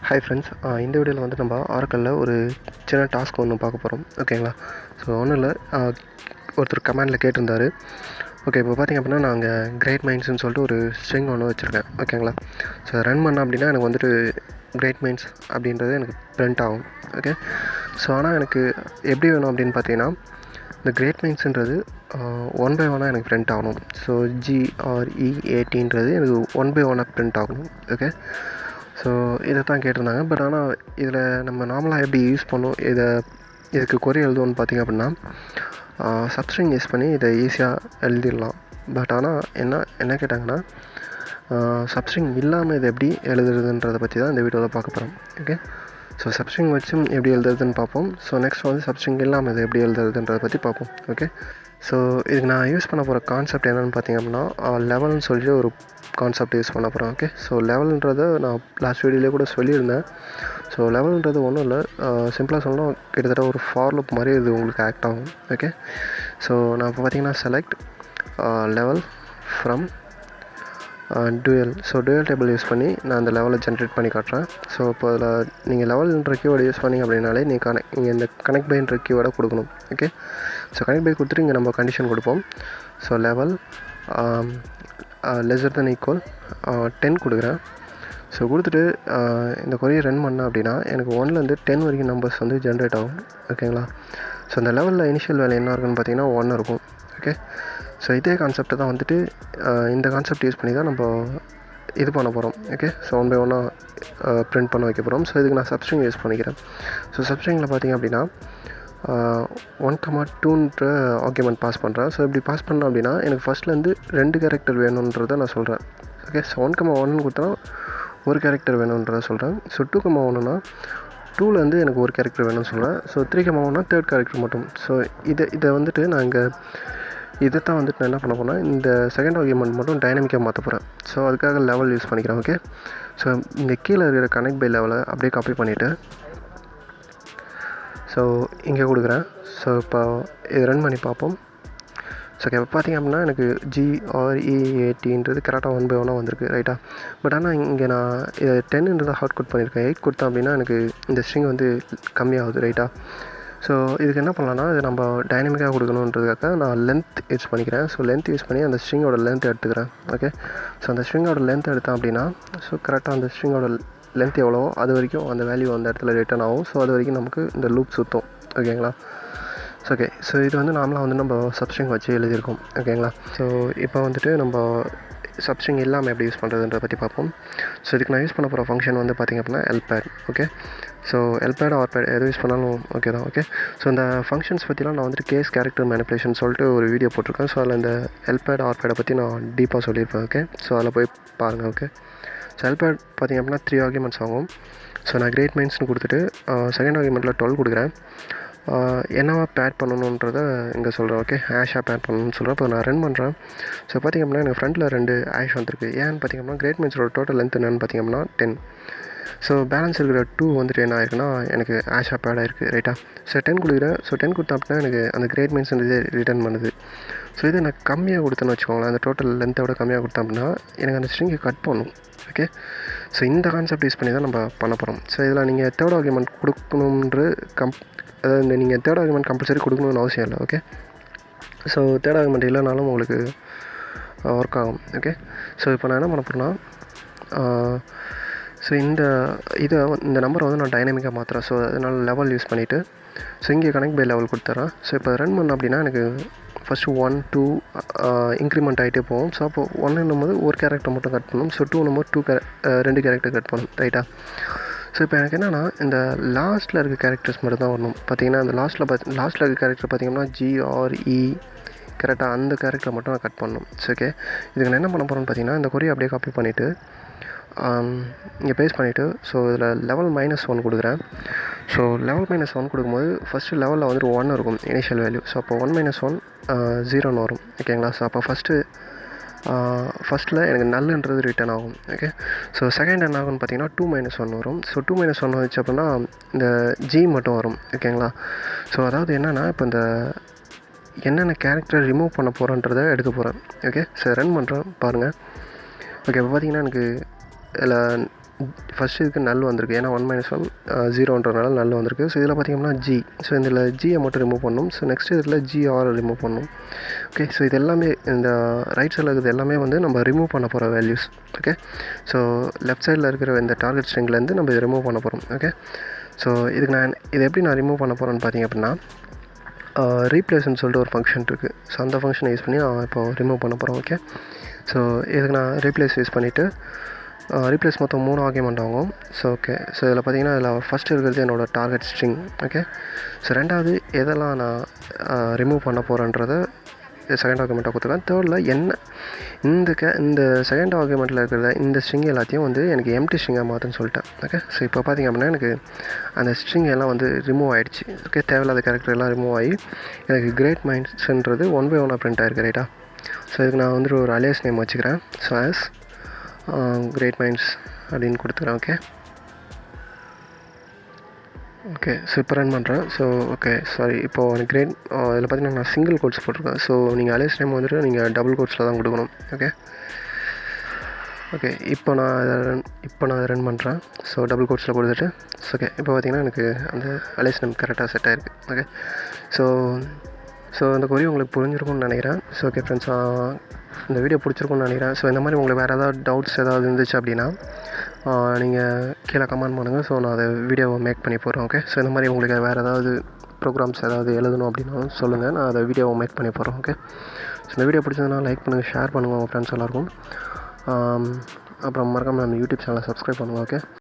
Hi friends, இந்த வீடியோவில் வந்து நம்ம ஆரக்கிளில் ஒரு சின்ன டாஸ்க் ஒன்று பார்க்க போகிறோம். ஓகேங்களா? ஸோ ஒன்றும் இல்லை, ஒருத்தர் கமெண்டில் கேட்டிருந்தார். ஓகே, இப்போ பார்த்திங்க அப்படின்னா நாங்கள் கிரேட் மைண்ட்ஸ்னு சொல்லிட்டு ஒரு ஸ்ட்ரிங் ஒன்று வச்சுருக்கேன். ஓகேங்களா? ஸோ ரன் பண்ண அப்படின்னா எனக்கு வந்துட்டு கிரேட் மைண்ட்ஸ் அப்படின்றது எனக்கு பிரிண்ட் ஆகும். ஓகே, ஸோ ஆனால் எனக்கு எப்படி வேணும் அப்படின்னு பார்த்தீங்கன்னா, இந்த கிரேட் மைண்ட்ஸுன்றது 1 by 1 எனக்கு பிரிண்ட் ஆகணும். ஸோ GREATன்றது எனக்கு 1 by 1 பிரிண்ட் ஆகணும். ஓகே, ஸோ இதை தான் கேட்டிருந்தாங்க. பட் ஆனால் இதில் நம்ம நார்மலாக எப்படி யூஸ் பண்ணோம், இதுக்கு கொரி எழுதுவோன்னு பார்த்திங்க அப்படின்னா, சப்ஸ்ட்ரிங் யூஸ் பண்ணி இதை ஈஸியாக எழுதிடலாம். பட் ஆனால் என்ன கேட்டாங்கன்னா, சப்ஸ்ட்ரிங் இல்லாமல் இதை எப்படி எழுதுறதுன்றதை பற்றி தான் இந்த வீடியோவில் பார்க்க போகிறோம். ஓகே, ஸோ சப்ஸ்ட்ரிங் வச்சும் எப்படி எழுதுறதுன்னு பார்ப்போம். ஸோ நெக்ஸ்ட் வந்து சப்ஸ்ட்ரிங் இல்லாமல் இதை எப்படி எழுதுறதுன்றதை பற்றி பார்ப்போம். ஓகே, ஸோ இதுக்கு நான் யூஸ் பண்ண போகிற கான்செப்ட் என்னென்னு பார்த்திங்க அப்படின்னா, லெவல்னு சொல்லிட்டு ஒரு கான்செப்ட் யூஸ் பண்ண போகிறேன். ஓகே, ஸோ லெவல்ன்றதை நான் லாஸ்ட் வீடியோலேயே கூட சொல்லியிருந்தேன். ஸோ லெவல்ன்றது ஒன்றும் இல்லை, சிம்பிளாக சொல்லணும், கிட்டத்தட்ட ஒரு ஃபார் லூப் மாதிரி இது உங்களுக்கு ஆக்ட் ஆகும். ஓகே, ஸோ நான் இப்போ பார்த்திங்கன்னா select level from dual. So dual table use பண்ணி நான் அந்த லெவலை ஜென்ரேட் பண்ணி காட்டுறேன். ஸோ இப்போ அதில் நீங்கள் லெவல்ன்ற கீவேர்டு யூஸ் பண்ணிங்க அப்படின்னாலே நீங்கள் இந்த கனெக்ட் பைன்ற கீவேர்டை கொடுக்கணும். ஓகே, ஸோ கனெக்ட் பை கொடுத்துட்டு இங்கே நம்ம கண்டிஷன் கொடுப்போம். So level lesser then equal 10 கொடுக்குறேன். ஸோ கொடுத்துட்டு இந்த கொரியை ரன் பண்ணேன் அப்படின்னா எனக்கு 1லேருந்து 10 வரைக்கும் நம்பர்ஸ் வந்து ஜென்ரேட் ஆகும். ஓகேங்களா? ஸோ இந்த லெவலில் இனிஷியல் வேல்யூ என்ன இருக்குன்னு பார்த்தீங்கன்னா 1 இருக்கும். ஓகே, ஸோ இதே கான்செப்டை தான் வந்துட்டு இந்த கான்செப்ட் யூஸ் பண்ணி தான் நம்ம இது பண்ண போகிறோம். ஓகே, ஸோ 1 by 1 பிரிண்ட் பண்ண வைக்க போகிறோம். ஸோ இதுக்கு நான் சப்ஸ்ட்ரிங் யூஸ் பண்ணிக்கிறேன். ஸோ சப்ஸ்ட்ரிங்கில் பார்த்திங்க அப்படின்னா 1,2ன்ற ஆர்குமெண்ட் பாஸ் பண்ணுறேன். ஸோ இப்படி பாஸ் பண்ணோம் அப்படின்னா எனக்கு ஃபஸ்ட்லேருந்து 2 கேரக்டர் வேணுன்றதை நான் சொல்கிறேன். ஓகே, ஸோ 1,1ன்னு கொடுத்தா ஒரு கேரக்டர் வேணுன்றதை சொல்கிறேன். ஸோ 2,1னா 2லேருந்து எனக்கு ஒரு கேரக்டர் வேணும்னு சொல்கிறேன். ஸோ 3,1னா 3rd கேரக்டர் மட்டும். ஸோ இதை வந்துட்டு நான் இங்கே இதை தான் வந்துட்டு நான் என்ன பண்ண போனால் இந்த செகண்ட் ஆர்குமெண்ட் மட்டும் டைனமிக்காக மாற்ற போகிறேன். ஸோ அதுக்காக லெவல் யூஸ் பண்ணிக்கிறேன். ஓகே, ஸோ இங்கே கீழே இருக்கிற கனெக்ட் பை லெவலை அப்படியே காப்பி பண்ணிவிட்டு ஸோ இங்கே கொடுக்குறேன். ஸோ இப்போ இது ரன் பண்ணி பார்ப்போம். ஸோ இப்போ பார்த்திங்க அப்படின்னா எனக்கு GREATன்றது கரெக்டாக 1 by 1 வந்திருக்கு. ரைட்டா? பட் ஆனால் இங்கே நான் இதை 10ன்றதை ஹார்ட் கோட் பண்ணியிருக்கேன். 8 கொடுத்தேன் அப்படின்னா எனக்கு இந்த ஸ்ட்ரிங் வந்து கம்மியாகுது. ரைட்டா? ஸோ இதுக்கு என்ன பண்ணலான்னா, இது நம்ம டைனமிக்காக கொடுக்கணுன்றதுக்காக நான் லென்த் யூஸ் பண்ணிக்கிறேன். ஸோ லென்த் யூஸ் பண்ணி அந்த ஸ்ட்ரிங்கோட லென்த் எடுத்துக்கிறேன். ஓகே, ஸோ அந்த ஸ்ட்ரிங்கோட லென்த் எடுத்தேன் அப்படின்னா ஸோ கரெக்டாக அந்த ஸ்ட்ரிங்கோட லென்த் எவ்வளவோ அது வரைக்கும் அந்த வேல்யூ அந்த இடத்துல ரிட்டர்ன் ஆகும். ஸோ அது வரைக்கும் நமக்கு இந்த லூப் சுற்றும். ஓகேங்களா? ஸோ ஓகே, ஸோ இது வந்து நார்மலாக வந்து நம்ம சப்ஸ்ட்ரிங் வச்சு எழுதியிருக்கோம். ஓகேங்களா? ஸோ இப்போ வந்துட்டு நம்ம சப்ஸ்ட்ரிங் இல்லாமல் எப்படி யூஸ் பண்ணுறதுன்றத பற்றி பார்ப்போம். ஸோ இதுக்கு நான் யூஸ் பண்ண போகிற ஃபங்க்ஷன் வந்து பார்த்திங்க அப்படின்னா எல்பேட். ஓகே, ஸோ எல்பேட் ஆர்பேட் எது யூஸ் பண்ணாலும் ஓகே தான். ஓகே, ஸோ இந்த ஃபங்க்ஷன்ஸ் பற்றிலாம் நான் வந்துட்டு கேஸ் கேரக்டர் மேனிப்புலேஷன் சொல்லிட்டு ஒரு வீடியோ போட்டிருக்கேன். ஸோ அதில் இந்த எல்பேட் ஆர்பேடை பற்றி நான் டீப்பாக சொல்லியிருப்பேன். ஓகே, ஸோ அதில் போய் பாருங்கள். ஓகே, ஸோ எல்பேட் பார்த்திங்க அப்படின்னா 3 ஆர்குமெண்ட்ஸ் ஆகும். ஸோ நான் கிரேட் மைண்ட்ஸ்னு கொடுத்துட்டு செகண்ட் ஆர்குமெண்ட்டில் 12 கொடுக்குறேன். என்னவா பேட் பண்ணணுன்றதை இங்கே சொல்கிறேன். ஓகே, ஹேஷாக பேட் பண்ணணும்னு சொல்கிறேன். இப்போ நான் ரன் பண்ணுறேன். ஸோ பார்த்திங்க அப்படின்னா எனக்கு ஃப்ரண்ட்டில் 2 ஹேஷ் வந்துருக்கு. ஏன்னு பார்த்திங்க அப்படின்னா கிரேட் மைண்ட்ஸோட டோட்டல் லென்த் என்னென்னு பார்த்திங்க அப்படின்னா 10. ஸோ பேலன்ஸ் இருக்கிற 2 வந்துட்டு என்ன ஆயிருக்குன்னா எனக்கு ஹேஷாக பேட் ஆயிருக்கு. ரைட்டா? ஸோ 10 கொடுக்குறேன். ஸோ 10 கொடுத்தா அப்படின்னா எனக்கு அந்த கிரேட் மைண்ட்ஸ்ன்றதே ரிட்டர்ன் பண்ணுது. ஸோ இதை நான் கம்மியாக கொடுத்தேன்னு வச்சுக்கோங்களேன், அந்த டோட்டல் லென்த்தோட கம்மியாக கொடுத்தேன் அப்படின்னா எனக்கு அந்த ஸ்ட்ரிங்கை கட் பண்ணும். ஓகே, ஸோ இந்த கான்செப்ட் யூஸ் பண்ணி தான் நம்ம பண்ண போகிறோம். ஸோ இதில் நீங்கள் தேர்ட் ஆர்குமெண்ட் கொடுக்கணுன்ற அதாவது நீங்கள் தேர்ட் ஆர்குமெண்ட் கம்பல்சரி கொடுக்கணும்னு அவசியம் இல்லை. ஓகே, ஸோ தேர்ட் ஆர்குமெண்ட் இல்லைனாலும் உங்களுக்கு ஒர்க் ஆகும். ஓகே, ஸோ இப்போ நான் என்ன பண்ண போகிறேன்னா, ஸோ இந்த நம்பரை வந்து நான் டைனமிக்காக மாற்றுறேன். ஸோ அதனால் லெவல் யூஸ் பண்ணிவிட்டு ஸோ இங்கே கனெக்ட் பை லெவல் கொடுத்துட்றேன். ஸோ இப்போ ரன் பண்ண அப்படின்னா எனக்கு ஃபஸ்ட்டு 1 2 இன்க்ரிமெண்ட் ஆகிட்டே போகும். ஸோ அப்போ 1 போது ஒரு கேரக்டர் மட்டும் கட் பண்ணணும். ஸோ 2 2 கேரக்டர் கட் பண்ணணும். ரைட்டா? ஸோ இப்போ எனக்கு என்னென்னா இந்த லாஸ்ட்டில் இருக்க கேரக்டர்ஸ் மட்டும் தான் வரணும். பார்த்திங்கன்னா அந்த லாஸ்ட்டில் இருக்க கேரக்டர் பார்த்திங்கன்னா GRE கரெக்டாக அந்த கேரக்டரை மட்டும் நான் கட் பண்ணணும். ஸோ ஓகே, இதுக்கு நான் என்ன பண்ண போகிறேன்னு பார்த்தீங்கன்னா இந்த கொரியை அப்படியே காப்பி பண்ணிவிட்டு இங்கே பேஸ்ட் பண்ணிவிட்டு ஸோ இதில் லெவல் -1 கொடுக்குறேன். ஸோ லெவல் -1 கொடுக்கும்போது ஃபஸ்ட்டு லெவலில் வந்துட்டு 1 இருக்கும் இனிஷியல் வேல்யூ. ஸோ அப்போ 1 - 1 0ன்னு வரும். ஓகேங்களா? ஸோ அப்போ ஃபஸ்ட்டில் எனக்கு நல்லுன்றது ரிட்டர்ன் ஆகும். ஓகே, ஸோ செகண்ட் என்ன ஆகும்னு பார்த்தீங்கன்னா 2 - 1 வரும். ஸோ 2 - 1 வச்சு அப்படின்னா இந்த G மட்டும் வரும். ஓகேங்களா? ஸோ அதாவது என்னென்னா இப்போ இந்த என்னென்ன கேரக்டர் ரிமூவ் பண்ண போகிறேன்றதை எடுக்க போகிறேன். ஓகே, ஸோ ரன் பண்ணுறேன் பாருங்கள். ஓகே, இப்போ பார்த்திங்கன்னா எனக்கு இதில் ஃபஸ்ட்டு இதுக்கு நல் வந்திருக்கு, ஏன்னா 1 - 1 0ன்றனால நல் வந்திருக்கு. ஸோ இதில் பார்த்திங்கன்னா ஜி, ஸோ இதில் ஜியை மட்டும் ரிமூவ் பண்ணணும். ஸோ நெக்ஸ்ட் இதில் ஜிஆர் ரிமூவ் பண்ணணும். ஓகே, ஸோ இது எல்லாமே இந்த ரைட் சைடில் இருக்கிறது எல்லாமே வந்து நம்ம ரிமூவ் பண்ண போகிற வேல்யூஸ். ஓகே, ஸோ லெஃப்ட் சைடில் இருக்கிற இந்த டார்கெட் ஸ்ட்ரிங்லேருந்து நம்ம இதை ரிமூவ் பண்ண போகிறோம். ஓகே, ஸோ இதுக்கு இதை எப்படி நான் ரிமூவ் பண்ண போகிறேன்னு பார்த்திங்க அப்படின்னா, ரீப்ளேஸ்ன்னு சொல்லிட்டு ஒரு ஃபங்க்ஷன் இருக்குது. ஸோ அந்த ஃபங்க்ஷனை யூஸ் பண்ணி நான் இப்போ ரிமூவ் பண்ண போகிறேன். ஓகே, ஸோ இதுக்கு நான் ரீப்ளேஸ் யூஸ் பண்ணிவிட்டு ரீப்ளேஸ் மொத்தம் 3 ஆர்குமெண்ட் ஆகும். ஸோ ஓகே, ஸோ இதில் பார்த்திங்கன்னா இதில் ஃபஸ்ட்டு இருக்கிறது என்னோடய டார்கெட் ஸ்ட்ரிங். ஓகே, ஸோ ரெண்டாவது எதெல்லாம் நான் ரிமூவ் பண்ண போகிறேன்றத செகண்ட் ஆர்குமெண்ட்டாக கொடுத்துருக்கேன். தேர்டில் என்ன இந்த செகண்ட் ஆர்குமெண்ட்டில் இருக்கிற இந்த ஸ்ட்ரிங் எல்லாத்தையும் வந்து எனக்கு எம்டி ஸ்ட்ரிங்காக மாற்றுன்னு சொல்லிட்டேன். ஓகே, ஸோ இப்போ பார்த்திங்க அப்படின்னா எனக்கு அந்த ஸ்ட்ரிங் எல்லாம் வந்து ரிமூவ் ஆகிடுச்சு. ஓகே, தேவையில்லாத கேரக்டர் எல்லாம் ரிமூவ் ஆகி எனக்கு கிரேட் மைண்ட்ஸ்ன்றது 1 by 1 பிரிண்ட் ஆகிருக்கு. ரைட்டா, ஸோ இதுக்கு நான் வந்துட்டு ஒரு அலியாஸ் நேம் வச்சுக்கிறேன். ஸோ ஆஸ் கிரேட் மைண்ட்ஸ் அப்படின்னு கொடுத்துக்கிறேன். ஓகே, ஓகே, ஸோ இப்போ ரன் பண்ணுறேன். ஸோ ஓகே, சாரி, இப்போது எனக்கு கிரேட் இதில் பார்த்தீங்கன்னா நான் சிங்கிள் கோட்ஸ் போட்டிருக்கேன். ஸோ நீங்கள் அலியாஸ் நேம் வந்துட்டு நீங்கள் டபுள் கோட்ஸில் தான் கொடுக்கணும். ஓகே, ஓகே, இப்போ நான் அதை ரன் பண்ணுறேன். ஸோ டபுள் கோட்ஸில் கொடுத்துட்டு ஓகே, இப்போ பார்த்திங்கன்னா எனக்கு அந்த அலியாஸ் நேம் கரெக்டாக செட் ஆகிருக்கு. ஓகே, ஸோ அந்த கொரி உங்களுக்கு புரிஞ்சிருக்கும்னு நினைக்கிறேன். ஸோ ஓகே ஃப்ரெண்ட்ஸ், இந்த வீடியோ பிடிச்சிருக்கும்னு நினைக்கிறேன். ஸோ இந்த மாதிரி உங்களுக்கு வேறு ஏதாவது டவுட்ஸ் ஏதாவது இருந்துச்சு அப்படின்னா நீங்கள் கீழே கமெண்ட் பண்ணுங்கள். ஸோ நான் அதை வீடியோவை மேக் பண்ணி போடுறேன். ஓகே, ஸோ இந்த மாதிரி உங்களுக்கு வேறு ஏதாவது ப்ரோக்ராம்ஸ் ஏதாவது எழுதணும் அப்படின்னாலும் சொல்லுங்கள், நான் அதை வீடியோவை மேக் பண்ணி போடுறேன். ஓகே, ஸோ இந்த வீடியோ பிடிச்சதுன்னா லைக் பண்ணுங்கள், ஷேர் பண்ணுங்கள் உங்கள் ஃப்ரெண்ட்ஸ் எல்லாருக்கும். அப்புறம் மறக்காமல் நம்ம யூடியூப் சேனலை சப்ஸ்கிரைப் பண்ணுங்கள். ஓகே.